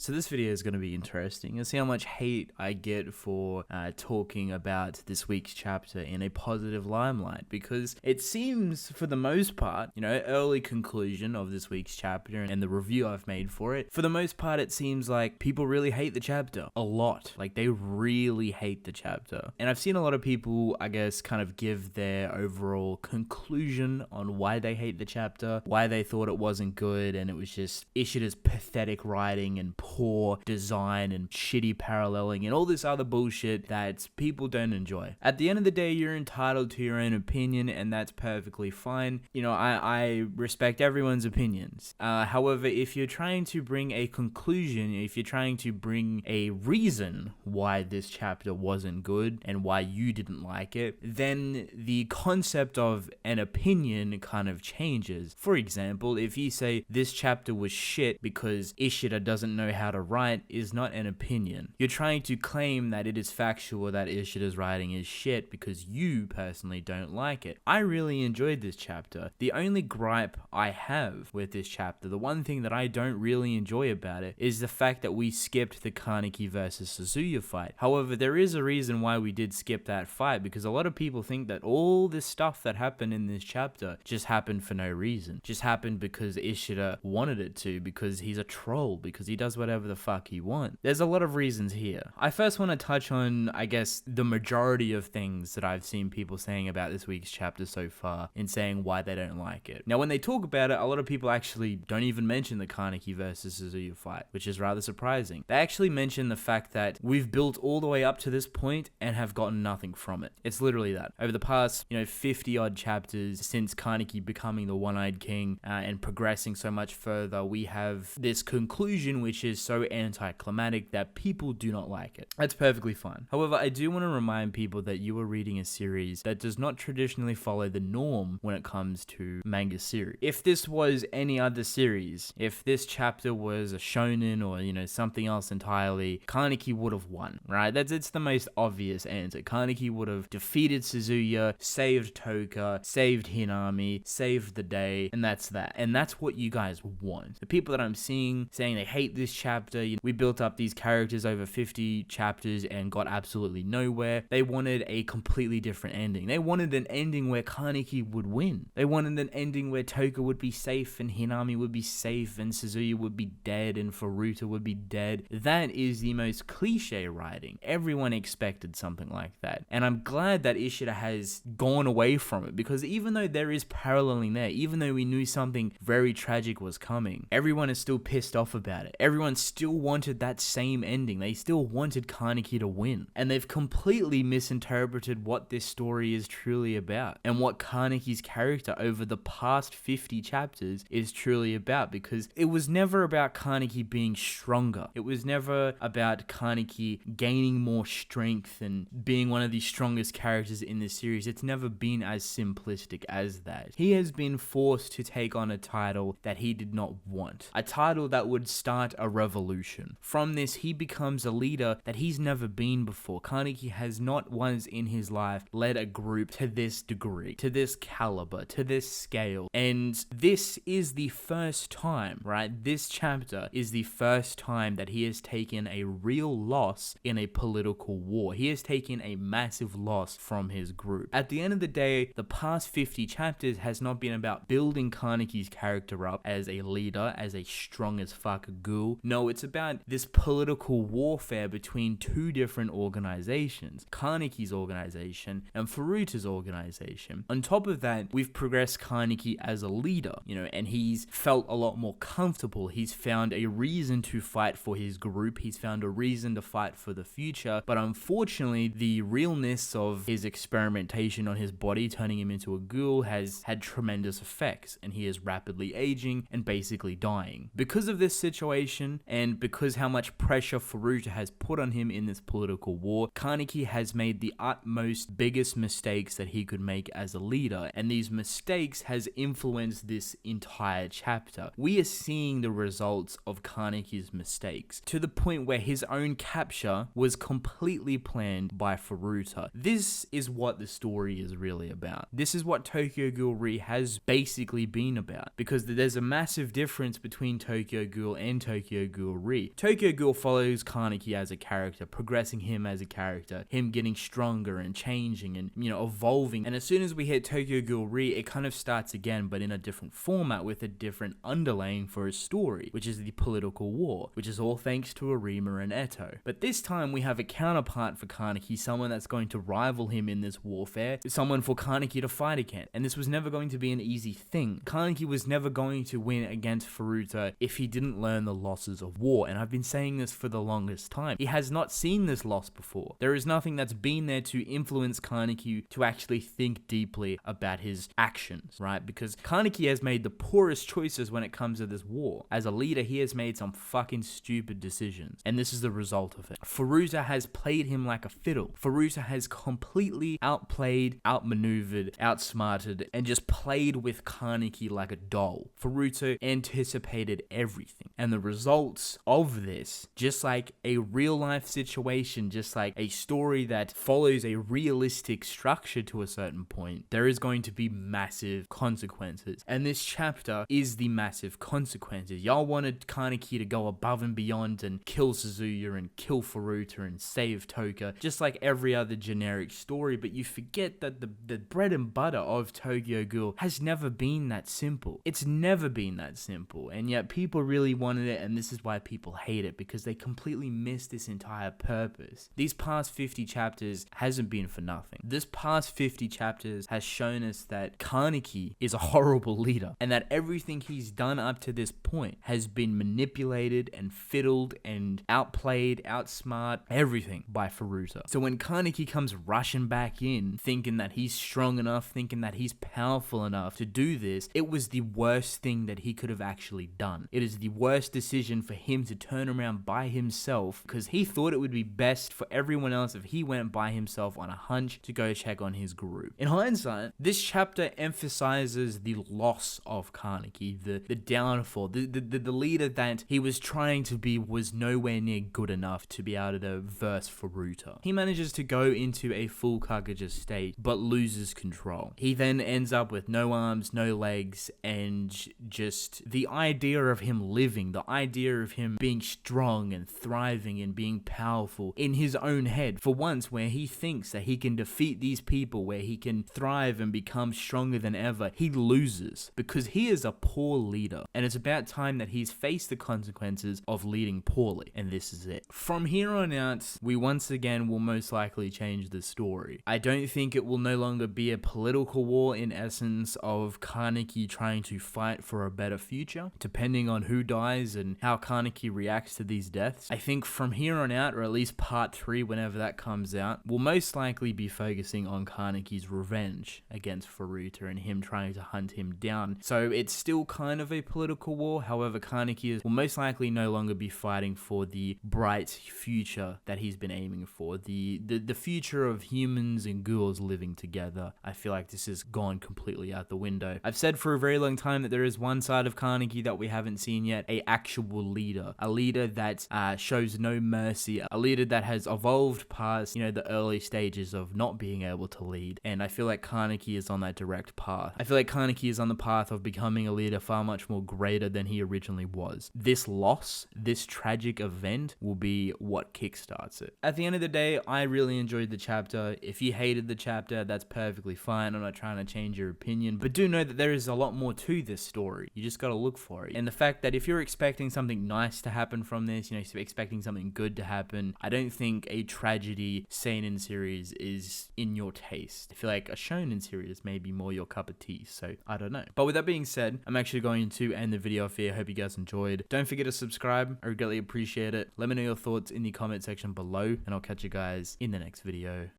So this video is going to be interesting. You'll see how much hate I get for talking about this week's chapter in a positive limelight, because it seems, for the most part, early conclusion of this week's chapter and the review I've made for it, for the most part it seems like people really hate the chapter a lot. Like, they really hate the chapter. And I've seen a lot of people, I guess, kind of give their overall conclusion on why they hate the chapter, why they thought it wasn't good, and it was just Ishida's pathetic writing and poor design and shitty paralleling and all this other bullshit that people don't enjoy. At the end of the day, you're entitled to your own opinion, and that's perfectly fine. I respect everyone's opinions. However, if you're trying to bring a conclusion, if you're trying to bring a reason why this chapter wasn't good and why you didn't like it, then the concept of an opinion kind of changes. For example, if you say this chapter was shit because Ishida doesn't know how to write, is not an opinion. You're trying to claim that it is factual that Ishida's writing is shit because you personally don't like it. I really enjoyed this chapter. The only gripe I have with this chapter, the one thing that I don't really enjoy about it, is the fact that we skipped the Kaneki versus Suzuya fight. However, there is a reason why we did skip that fight, because a lot of people think that all this stuff that happened in this chapter just happened for no reason. Just happened because Ishida wanted it to, because he's a troll, because he does whatever the fuck he wants. There's a lot of reasons here. I first want to touch on, I guess, the majority of things that I've seen people saying about this week's chapter so far, in saying why they don't like it. Now, when they talk about it, a lot of people actually don't even mention the Kaneki versus Suzuya fight, which is rather surprising. They actually mention the fact that we've built all the way up to this point and have gotten nothing from it. It's literally that. Over the past, 50 odd chapters since Kaneki becoming the One-Eyed King and progressing so much further, we have this conclusion which is so anticlimactic that people do not like it. That's perfectly fine. However, I do want to remind people that you are reading a series that does not traditionally follow the norm when it comes to manga series. If this was any other series, if this chapter was a shonen or, something else entirely, Kaneki would have won, right? It's the most obvious answer. Kaneki would have defeated Suzuya, saved Toka, saved Hinami, saved the day, and that's that. And that's what you guys want. The people that I'm seeing saying they hate this chapter, we built up these characters over 50 chapters and got absolutely nowhere. They wanted a completely different ending. They wanted an ending where Kaneki would win. They wanted an ending where Toka would be safe and Hinami would be safe and Suzuya would be dead and Furuta would be dead. That is the most cliche writing. Everyone expected something like that. And I'm glad that Ishida has gone away from it, because even though there is paralleling there, even though we knew something very tragic was coming, everyone is still pissed off about it. Everyone still wanted that same ending. They still wanted Kaneki to win. And they've completely misinterpreted what this story is truly about and what Kaneki's character over the past 50 chapters is truly about, because it was never about Kaneki being stronger. It was never about Kaneki gaining more strength and being one of the strongest characters in this series. It's never been as simplistic as that. He has been forced to take on a title that he did not want. A title that would start a revolution. From this, he becomes a leader that he's never been before. Kaneki has not once in his life led a group to this degree, to this caliber, to this scale. And this is the first time, right? This chapter is the first time that he has taken a real loss in a political war. He has taken a massive loss from his group. At the end of the day, the past 50 chapters has not been about building Kaneki's character up as a leader, as a strong as fuck ghoul. No, it's about this political warfare between two different organizations, Kaneki's organization and Furuta's organization. On top of that, we've progressed Kaneki as a leader, and he's felt a lot more comfortable. He's found a reason to fight for his group. He's found a reason to fight for the future. But unfortunately, the realness of his experimentation on his body, turning him into a ghoul, has had tremendous effects, and he is rapidly aging and basically dying. Because of this situation, and because how much pressure Furuta has put on him in this political war, Kaneki has made the utmost biggest mistakes that he could make as a leader, and these mistakes has influenced this entire chapter. We are seeing the results of Kaneki's mistakes, to the point where his own capture was completely planned by Furuta. This is what the story is really about. This is what Tokyo Ghoul Re has basically been about, because there's a massive difference between Tokyo Ghoul and Tokyo Ghoul Ghoul Re. Tokyo Ghoul follows Kaneki as a character, progressing him as a character, him getting stronger and changing and, evolving. And as soon as we hit Tokyo Ghoul Re, it kind of starts again, but in a different format with a different underlaying for his story, which is the political war, which is all thanks to Arima and Eto. But this time we have a counterpart for Kaneki, someone that's going to rival him in this warfare, someone for Kaneki to fight against. And this was never going to be an easy thing. Kaneki was never going to win against Furuta if he didn't learn the losses of war. And I've been saying this for the longest time. He has not seen this loss before. There is nothing that's been there to influence Kaneki to actually think deeply about his actions, right? Because Kaneki has made the poorest choices when it comes to this war. As a leader, he has made some fucking stupid decisions. And this is the result of it. Furuta has played him like a fiddle. Furuta has completely outplayed, outmaneuvered, outsmarted, and just played with Kaneki like a doll. Furuta anticipated everything. And the results of this, just like a real life situation, just like a story that follows a realistic structure to a certain point, there is going to be massive consequences. And this chapter is the massive consequences. Y'all wanted Kaneki to go above and beyond and kill Suzuya and kill Furuta and save Toka, just like every other generic story, but you forget that the bread and butter of Tokyo Ghoul has never been that simple. It's never been that simple, and yet people really wanted it, and this is why people hate it, because they completely missed this entire purpose. These past 50 chapters hasn't been for nothing. This past 50 chapters has shown us that Kaneki is a horrible leader, and that everything he's done up to this point has been manipulated and fiddled and outplayed, outsmart, everything by Furuta. So when Kaneki comes rushing back in, thinking that he's strong enough, thinking that he's powerful enough to do this, it was the worst thing that he could have actually done. It is the worst decision for him to turn around by himself, because he thought it would be best for everyone else if he went by himself on a hunch to go check on his group. In hindsight, this chapter emphasizes the loss of Kaneki, the downfall, the leader that he was trying to be was nowhere near good enough to be able to verse Furuta. He manages to go into a full Kagura state, but loses control. He then ends up with no arms, no legs, and just the idea of him living, the idea of him being strong and thriving and being powerful in his own head. For once, where he thinks that he can defeat these people, where he can thrive and become stronger than ever, he loses because he is a poor leader. And it's about time that he's faced the consequences of leading poorly. And this is it. From here on out, we once again will most likely change the story. I don't think it will no longer be a political war in essence of Kaneki trying to fight for a better future, depending on who dies and how Kaneki reacts to these deaths. I think from here on out, or at least part 3, whenever that comes out, will most likely be focusing on Kaneki's revenge against Furuta and him trying to hunt him down. So it's still kind of a political war. However, Kaneki will most likely no longer be fighting for the bright future that he's been aiming for, the future of humans and ghouls living together. I feel like this has gone completely out the window. I've said for a very long time that there is one side of Kaneki that we haven't seen yet, a actual leader, a leader that shows no mercy, a leader that has evolved past, the early stages of not being able to lead. And I feel like Kaneki is on that direct path. I feel like Kaneki is on the path of becoming a leader far much more greater than he originally was. This loss, this tragic event will be what kickstarts it. At the end of the day, I really enjoyed the chapter. If you hated the chapter, that's perfectly fine. I'm not trying to change your opinion, but do know that there is a lot more to this story. You just gotta look for it. And the fact that if you're expecting something nice to happen from this, expecting something good to happen, I don't think a tragedy seinen series is in your taste. I feel like a shonen series may be more your cup of tea, so I don't know. But with that being said, I'm actually going to end the video off here. I hope you guys enjoyed. Don't forget to subscribe. I greatly appreciate it. Let me know your thoughts in the comment section below, and I'll catch you guys in the next video.